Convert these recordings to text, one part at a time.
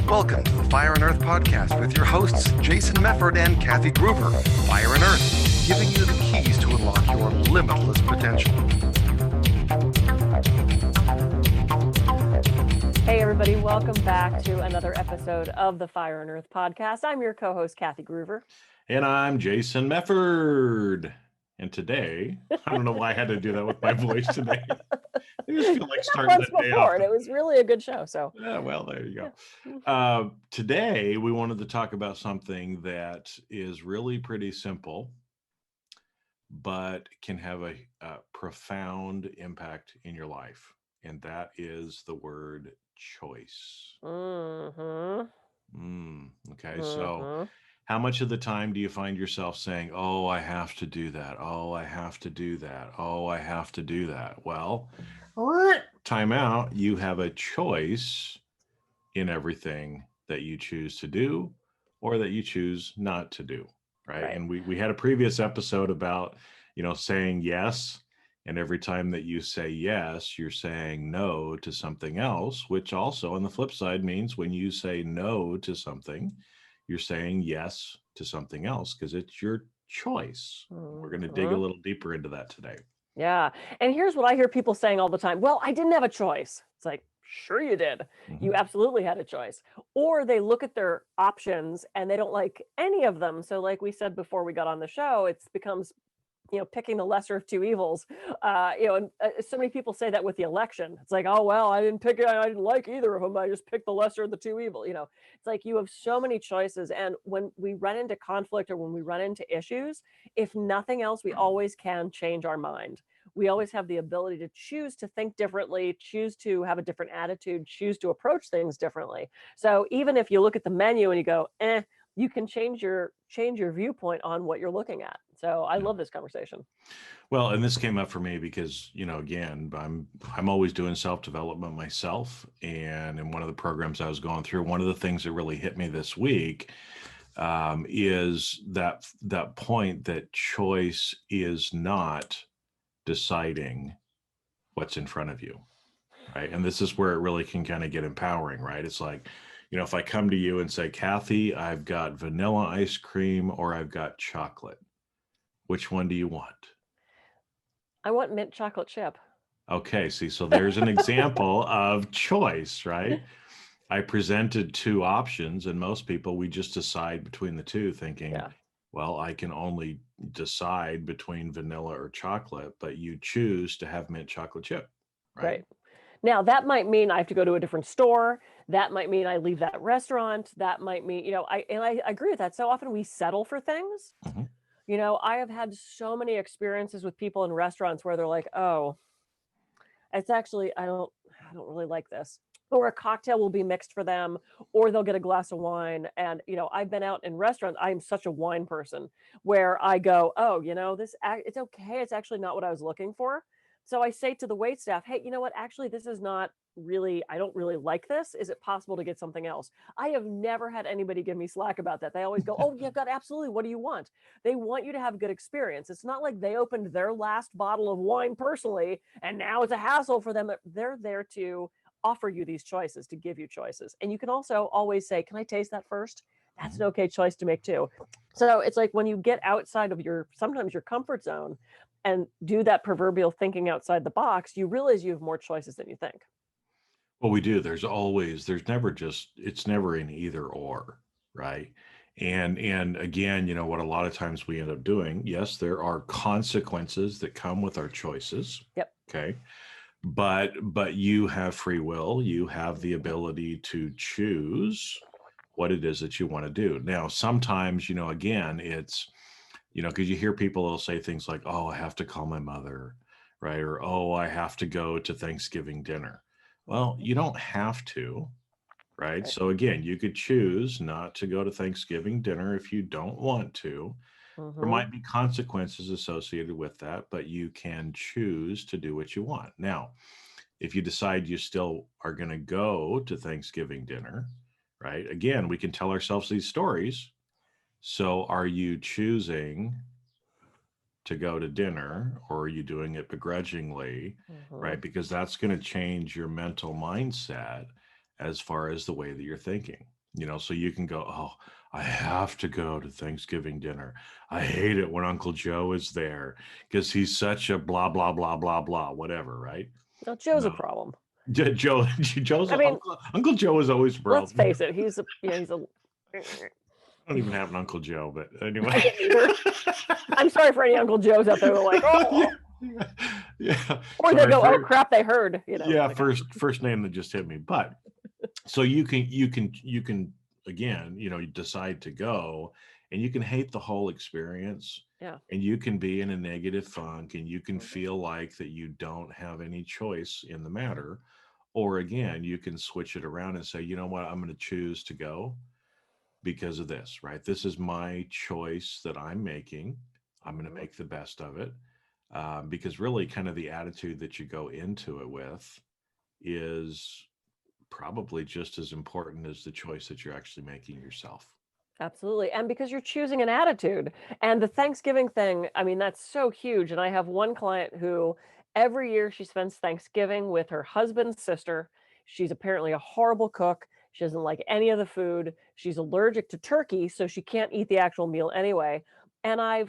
Welcome to the Fire and Earth podcast with your hosts, Jason Mefford and Kathy Gruver. Fire and Earth, giving you the keys to unlock your limitless potential. Hey everybody, welcome back to another episode of the Fire and Earth podcast. I'm your co-host, Kathy Gruver. And I'm Jason Mefford. And today, I don't know why I had to do that with my voice today. I just feel like starting the day off. And it was really a good show. So yeah, well, there you go. Today, we wanted to talk about something that is really pretty simple, but can have a profound impact in your life. And that is the word choice. Okay, so how much of the time do you find yourself saying, oh, I have to do that. Oh, I have to do that. Oh, I have to do that. Well, time out. You have a choice in everything that you choose to do or that you choose not to do. Right. And we had a previous episode about, saying yes. And every time that you say yes, you're saying no to something else, which also on the flip side means when you say no to something, you're saying yes to something else because it's your choice. We're going to dig a little deeper into that today. Yeah. And here's what I hear people saying all the time. Well, I didn't have a choice. It's like, sure you did. You absolutely had a choice. Or they look at their options and they don't like any of them. So like we said before we got on the show, it becomes picking the lesser of two evils. And so many people say that with the election. It's like, oh, well, I didn't like either of them. I just picked the lesser of the two evil. It's like you have so many choices. And when we run into conflict or when we run into issues, if nothing else, we always can change our mind. We always have the ability to choose to think differently, choose to have a different attitude, choose to approach things differently. So even if you look at the menu and you go, you can change your viewpoint on what you're looking at. So I love this conversation. Well, and this came up for me because, again, I'm always doing self-development myself. And in one of the programs I was going through, one of the things that really hit me this week is that point that choice is not deciding what's in front of you, right? And this is where it really can kind of get empowering, right? It's like, if I come to you and say, Kathy, I've got vanilla ice cream or I've got chocolate, which one do you want? I want mint chocolate chip. Okay, see, so there's an example of choice, right? I presented two options and most people, we just decide between the two thinking, well, I can only decide between vanilla or chocolate, but you choose to have mint chocolate chip, right? Now, that might mean I have to go to a different store. That might mean I leave that restaurant. That might mean, I agree with that. So often we settle for things. I have had so many experiences with people in restaurants where they're like, oh, it's actually, I don't really like this. Or a cocktail will be mixed for them, or they'll get a glass of wine. And, I've been out in restaurants. I'm such a wine person where I go, oh, it's okay. It's actually not what I was looking for. So I say to the waitstaff, hey, you know what? Actually, this is not really, I don't really like this. Is it possible to get something else? I have never had anybody give me slack about that. They always go, oh, yeah, God, absolutely. What do you want? They want you to have a good experience. It's not like they opened their last bottle of wine personally, and now it's a hassle for them. They're there to offer you these choices, to give you choices. And you can also always say, can I taste that first? That's an okay choice to make too. So it's like when you get outside of sometimes your comfort zone and do that proverbial thinking outside the box, you realize you have more choices than you think. Well, we do. It's never an either or, right? And again, what a lot of times we end up doing, yes, there are consequences that come with our choices. Yep. Okay. But you have free will. You have the ability to choose what it is that you want to do. Now, sometimes, again, it's, because you hear people will say things like, oh, I have to call my mother, right? Or, oh, I have to go to Thanksgiving dinner. Well, you don't have to, right? So again, you could choose not to go to Thanksgiving dinner if you don't want to. There might be consequences associated with that, but you can choose to do what you want. Now, if you decide you still are going to go to Thanksgiving dinner, right? Again, we can tell ourselves these stories. So are you choosing to go to dinner or are you doing it begrudgingly, right? Because that's going to change your mental mindset as far as the way that you're thinking, So you can go, oh, I have to go to Thanksgiving dinner. I hate it when Uncle Joe is there because he's such a blah, blah, blah, blah, blah, whatever, right? Well, Joe's a No. problem. Joe's I mean, Uncle Joe is always a problem. Let's face it, he's a. I don't even have an Uncle Joe, but anyway. I don't either. I'm sorry for any Uncle Joes out there who are like, oh. Yeah. Or they go, oh crap, they heard. Yeah, first name that just hit me. But so you can again, you decide to go, and you can hate the whole experience. Yeah. And you can be in a negative funk, and you can feel like that you don't have any choice in the matter. Or again, you can switch it around and say, you know what, I'm going to choose to go because of this, right? This is my choice that I'm making. I'm going to make the best of it. Because really kind of the attitude that you go into it with is probably just as important as the choice that you're actually making yourself. Absolutely. And because you're choosing an attitude. And the Thanksgiving thing, I mean, that's so huge. And I have one client who every year she spends Thanksgiving with her husband's sister. She's apparently a horrible cook. She doesn't like any of the food. She's allergic to turkey, so she can't eat the actual meal anyway. And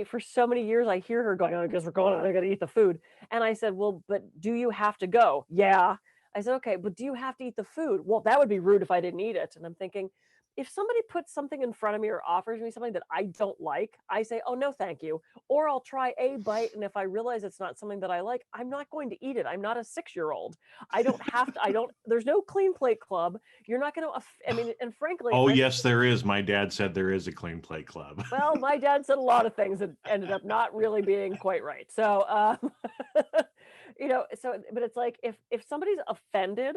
for so many years, I hear her going, oh, I guess we're going, I got to eat the food. And I said, well, but do you have to go? Yeah. I said, okay, but do you have to eat the food? Well, that would be rude if I didn't eat it. And I'm thinking, if somebody puts something in front of me or offers me something that I don't like, I say, oh, no, thank you. Or I'll try a bite. And if I realize it's not something that I like, I'm not going to eat it. I'm not a 6-year-old. I don't have to, there's no clean plate club. You're not going to, and frankly. Oh, yes, there is. My dad said there is a clean plate club. Well, my dad said a lot of things that ended up not really being quite right. So, but it's like, if somebody's offended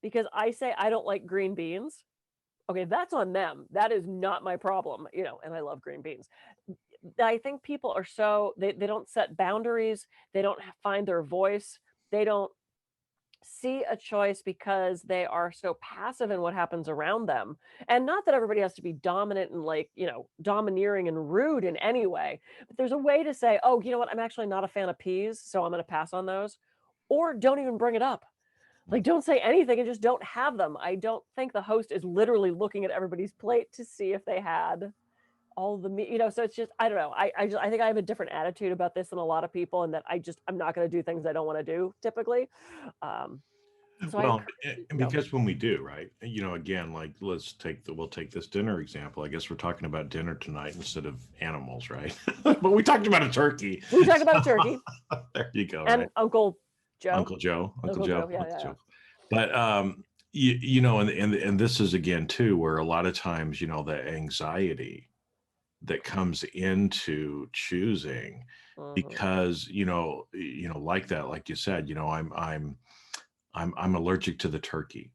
because I say I don't like green beans, okay, that's on them. That is not my problem, and I love green beans. I think people are they don't set boundaries. They don't find their voice. They don't see a choice because they are so passive in what happens around them. And not that everybody has to be dominant and domineering and rude in any way, but there's a way to say, oh, you know what? I'm actually not a fan of peas, so I'm going to pass on those. Or don't even bring it up. Don't say anything and just don't have them. I don't think the host is literally looking at everybody's plate to see if they had all the meat, so it's just, I don't know. I think I have a different attitude about this than a lot of people, and that I'm not going to do things I don't want to do typically. Because when we do, right, again, like we'll take this dinner example. I guess we're talking about dinner tonight instead of animals, right? But we talked about a turkey. We talked about a turkey. There you go. And right? Uncle Joe. Uncle Joe. Yeah. But and this is again too, where a lot of times, the anxiety that comes into choosing, because like that, like you said, I'm allergic to the turkey.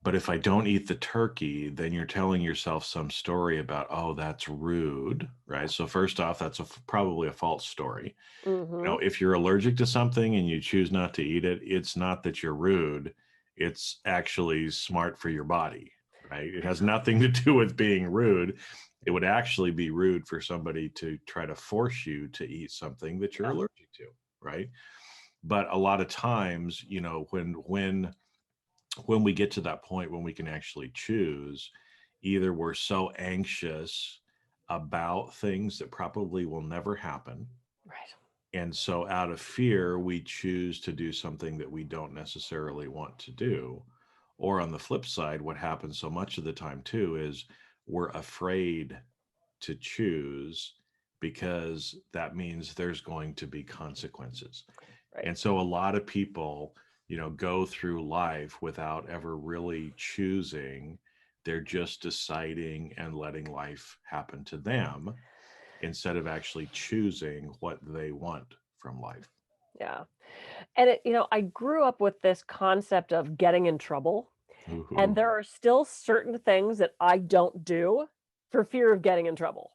But if I don't eat the turkey, then you're telling yourself some story about, oh, that's rude, right? So first off, that's probably a false story. If you're allergic to something and you choose not to eat it, it's not that you're rude. It's actually smart for your body, right? It has nothing to do with being rude. It would actually be rude for somebody to try to force you to eat something that you're allergic to, right? But a lot of times, when we get to that point when we can actually choose, either we're so anxious about things that probably will never happen. Right. And so out of fear, we choose to do something that we don't necessarily want to do. Or on the flip side, what happens so much of the time too is we're afraid to choose because that means there's going to be consequences. Right. And so a lot of people, go through life without ever really choosing. They're just deciding and letting life happen to them instead of actually choosing what they want from life. Yeah. And I grew up with this concept of getting in trouble. Ooh. And there are still certain things that I don't do for fear of getting in trouble.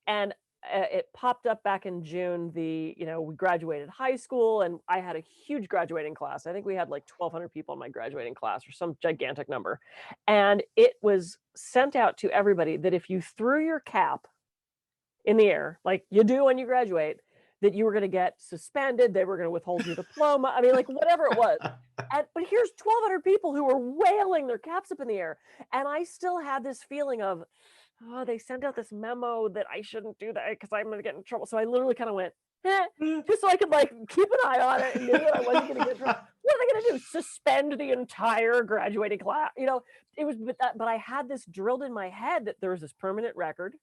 And it popped up back in June. We graduated high school, and I had a huge graduating class. I think we had like 1,200 people in my graduating class, or some gigantic number. And it was sent out to everybody that if you threw your cap in the air, like you do when you graduate, that you were going to get suspended. They were going to withhold your diploma. I mean, like whatever it was. But here's 1,200 people who were wailing their caps up in the air. And I still had this feeling of, oh, they sent out this memo that I shouldn't do that because I'm going to get in trouble. So I literally kind of went, just so I could like keep an eye on it and knew that I wasn't going to get in trouble. What are they going to do? Suspend the entire graduating class? You know, it was, but I had this drilled in my head that there was this permanent record.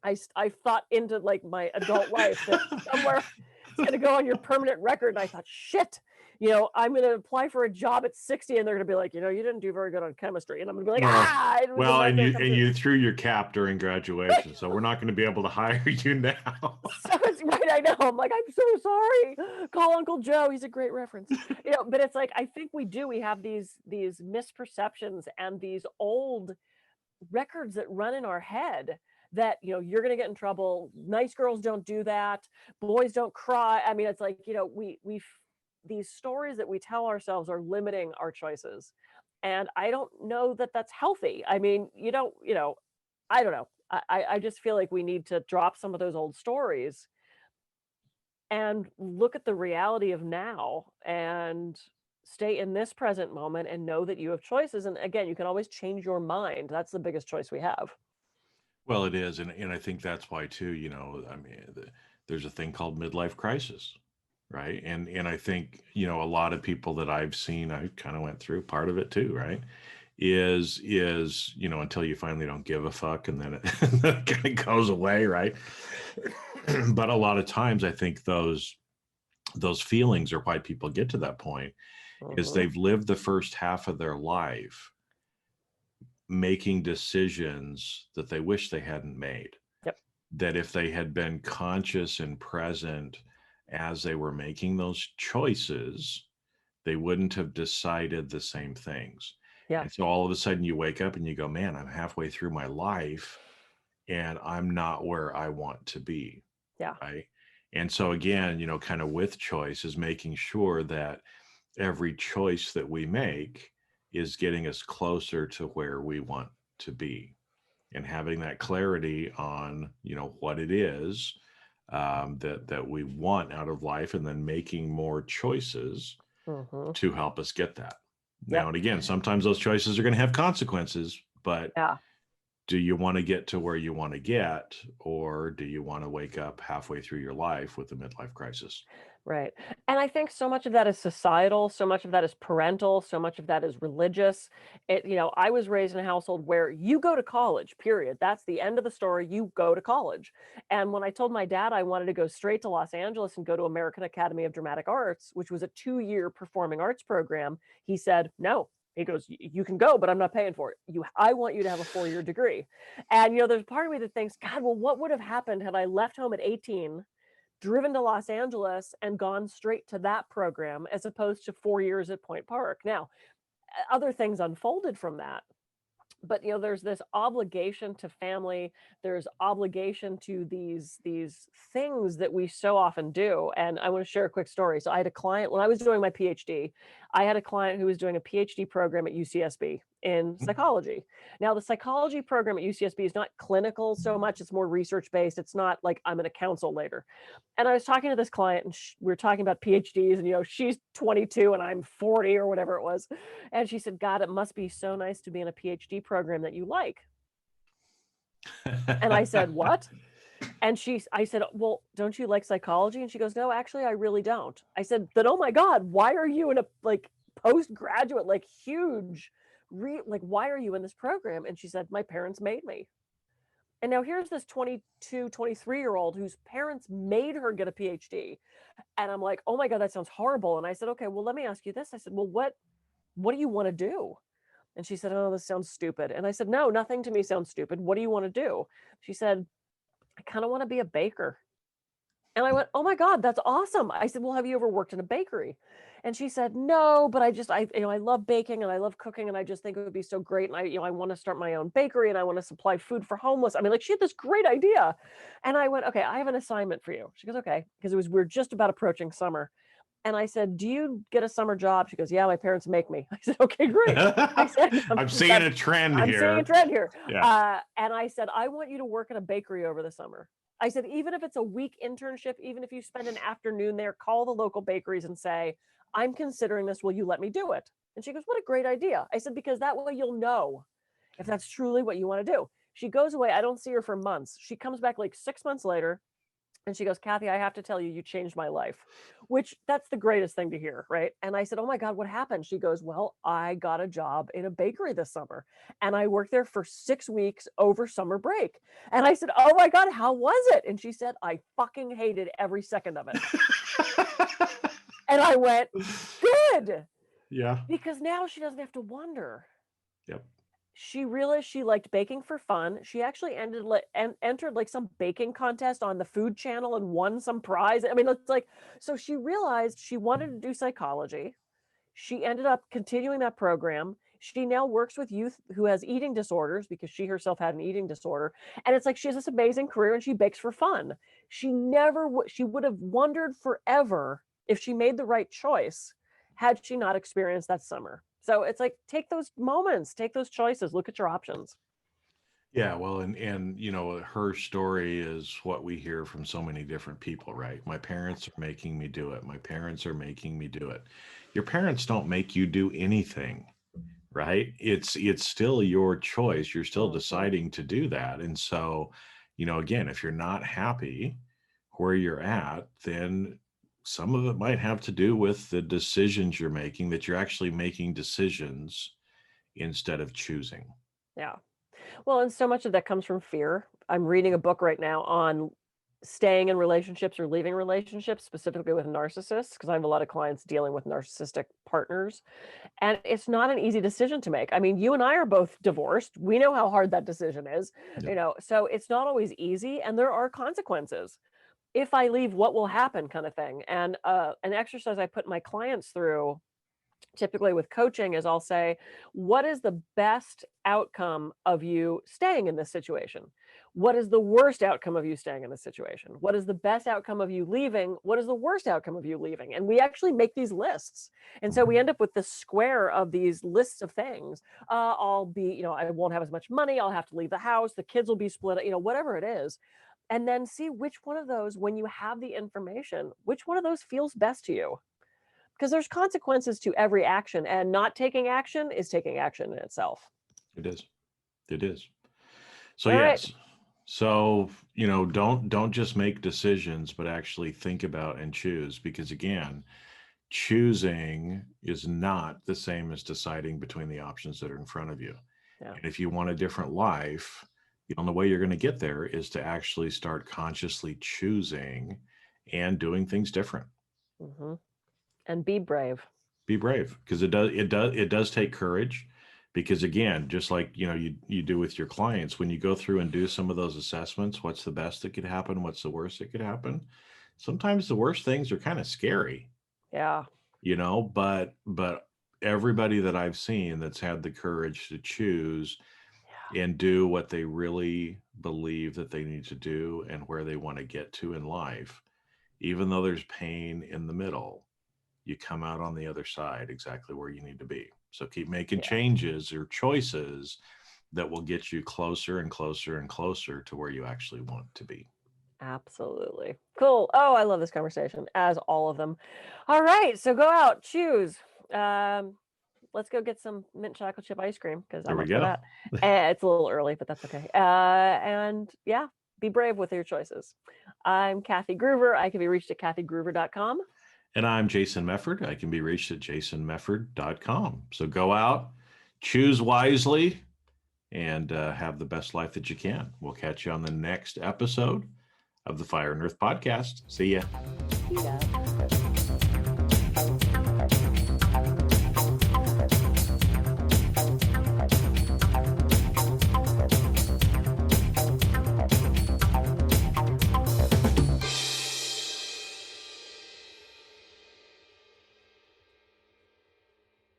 I thought into like my adult life that somewhere it's going to go on your permanent record. And I thought, shit, you know, I'm going to apply for a job at 60 and they're going to be like, you know, you didn't do very good on chemistry. And I'm going to be like, well, and you threw your cap during graduation. So we're not going to be able to hire you now. So it's right. I know. I'm like, I'm so sorry. Call Uncle Joe. He's a great reference. You know, but it's like, I think we have these misperceptions and these old records that run in our head that, you know, you're going to get in trouble. Nice girls don't do that. Boys don't cry. I mean, it's like, you know, these stories that we tell ourselves are limiting our choices. And I don't know that that's healthy. I mean, I don't know. I just feel like we need to drop some of those old stories and look at the reality of now and stay in this present moment and know that you have choices. And again, you can always change your mind. That's the biggest choice we have. Well, it is. And I think that's why too, you know, I mean, there's a thing called midlife crisis, right? And I think, you know, a lot of people that I've seen, I kind of went through part of it too, right? Is, you know, until you finally don't give a fuck and then it kind of goes away, right? But a lot of times I think those feelings are why people get to that point, is they've lived the first half of their life making decisions that they wish they hadn't made. Yep. That if they had been conscious and present as they were making those choices, they wouldn't have decided the same things. Yeah. And so all of a sudden you wake up and you go, man, I'm halfway through my life and I'm not where I want to be. Yeah. Right. And so again, you know, kind of with choice is making sure that every choice that we make is getting us closer to where we want to be, and having that clarity on, you know, what it is that we want out of life, and then making more choices to help us get that. Now, and again, sometimes those choices are going to have consequences, but do you want to get to where you want to get, or do you want to wake up halfway through your life with a midlife crisis? Right. And I think so much of that is societal, so much of that is parental, so much of that is religious. You know, I was raised in a household where you go to college, period. That's the end of the story. You go to college. And when I told my dad I wanted to go straight to Los Angeles and go to American Academy of Dramatic Arts, which was a 2-year performing arts program, he said, no. He goes, you can go, but I'm not paying for it. I want you to have a 4-year degree. And, you know, there's part of me that thinks, God, well, what would have happened had I left home at 18, driven to Los Angeles and gone straight to that program as opposed to 4 years at Point Park? Now, other things unfolded from that. But, you know, there's this obligation to family. There's obligation to these things that we so often do. And I want to share a quick story. So I had a client when I was doing my PhD. I had a client who was doing a PhD program at UCSB in psychology. Now, the psychology program at UCSB is not clinical so much. It's more research-based. It's not like I'm going to counsel later. And I was talking to this client, and we were talking about PhDs, and, you know, she's 22 and I'm 40 or whatever it was. And she said, God, it must be so nice to be in a PhD program that you like. And I said, what? And I said, well, don't you like psychology? And she goes, no, actually, I really don't. I said, then, oh my God, why are you in a like postgraduate, like huge, why are you in this program? And she said, my parents made me. And now here's this 22, 23-year-old whose parents made her get a PhD. And I'm like, oh my God, that sounds horrible. And I said, okay, well, let me ask you this. I said, well, what do you want to do? And she said, oh, this sounds stupid. And I said, no, nothing to me sounds stupid. What do you want to do? She said, I kind of want to be a baker. And I went, oh my God, that's awesome. I said, well, have you ever worked in a bakery? And she said, no, but I love baking and I love cooking. And I just think it would be so great. And I want to start my own bakery and I want to supply food for homeless. I mean, like, she had this great idea. And I went, okay, I have an assignment for you. She goes, okay. Because we were just about approaching summer. And I said, do you get a summer job? She goes, yeah, my parents make me. I said, okay, great. I said, I'm seeing a trend here. I'm seeing a trend here. Yeah. And I said, I want you to work in a bakery over the summer. I said, even if it's a week internship, even if you spend an afternoon there, call the local bakeries and say, I'm considering this. Will you let me do it? And she goes, what a great idea. I said, because that way you'll know if that's truly what you want to do. She goes away. I don't see her for months. She comes back like 6 months later. And she goes, Kathy, I have to tell you, you changed my life, which that's the greatest thing to hear. Right. And I said, oh my God, what happened? She goes, well, I got a job in a bakery this summer and I worked there for 6 weeks over summer break. And I said, oh my God, how was it? And she said, I fucking hated every second of it. And I went, good. Yeah. Because now she doesn't have to wonder. Yep. She realized she liked baking for fun. She actually entered like some baking contest on the Food Channel and won some prize. I mean, it's like, so she realized she wanted to do psychology. She ended up continuing that program. She now works with youth who has eating disorders because she herself had an eating disorder. And it's like she has this amazing career and she bakes for fun. She would have wondered forever if she made the right choice had she not experienced that summer. So it's like, take those moments, take those choices, look at your options. Yeah, well, and you know, her story is what we hear from so many different people, right? My parents are making me do it. My parents are making me do it. Your parents don't make you do anything, right? It's still your choice. You're still deciding to do that. And so, you know, again, if you're not happy where you're at, then some of it might have to do with the decisions you're making, that you're actually making decisions instead of choosing. Yeah. Well, and so much of that comes from fear. I'm reading a book right now on staying in relationships or leaving relationships, specifically with narcissists, because I have a lot of clients dealing with narcissistic partners. And it's not an easy decision to make. I mean, you and I are both divorced. We know how hard that decision is, you know, so it's not always easy and there are consequences. If I leave, what will happen kind of thing. And an exercise I put my clients through typically with coaching is I'll say, what is the best outcome of you staying in this situation? What is the worst outcome of you staying in this situation? What is the best outcome of you leaving? What is the worst outcome of you leaving? And we actually make these lists. And so we end up with this square of these lists of things. I'll be, you know, I won't have as much money. I'll have to leave the house. The kids will be split, you know, whatever it is. And then see which one of those, when you have the information, which one of those feels best to you. Because there's consequences to every action, and not taking action is taking action in itself. It is. It is. So All yes. right. So, you know, don't just make decisions, but actually think about and choose, because again, choosing is not the same as deciding between the options that are in front of you. Yeah. And if you want a different life, the only way you're going to get there is to actually start consciously choosing and doing things different. Mm-hmm. And be brave. Be brave, because it does take courage. Because again, just like, you know, you do with your clients, when you go through and do some of those assessments, what's the best that could happen? What's the worst that could happen? Sometimes the worst things are kind of scary. Yeah. You know, but everybody that I've seen that's had the courage to choose and do what they really believe that they need to do and where they want to get to in life, even though there's pain in the middle, you come out on the other side exactly where you need to be. So keep making changes or choices that will get you closer and closer and closer to where you actually want to be. Absolutely. Cool. Oh, I love this conversation, as all of them. All right. So go out, choose. Let's go get some mint chocolate chip ice cream, because I'm up for that. It's a little early, but that's okay. And yeah, be brave with your choices. I'm Kathy Gruver. I can be reached at kathygruver.com. And I'm Jason Mefford. I can be reached at jasonmefford.com. So go out, choose wisely, and have the best life that you can. We'll catch you on the next episode of the Fire and Earth podcast. See ya. See ya.